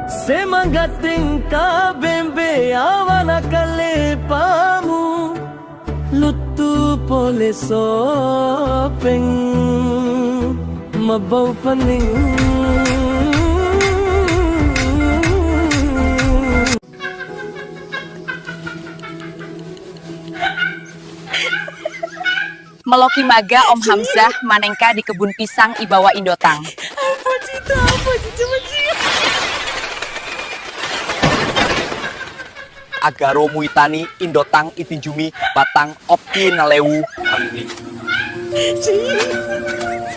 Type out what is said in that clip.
Semanggating kabembe awana kalepamu lutu pole sopeng mabau paning. Meloki maga Om Hamzah manengka di kebun pisang ibawa Indotang. Apa cita Agaro muitani Indotang itinjumi batang opti nalewu. Cik.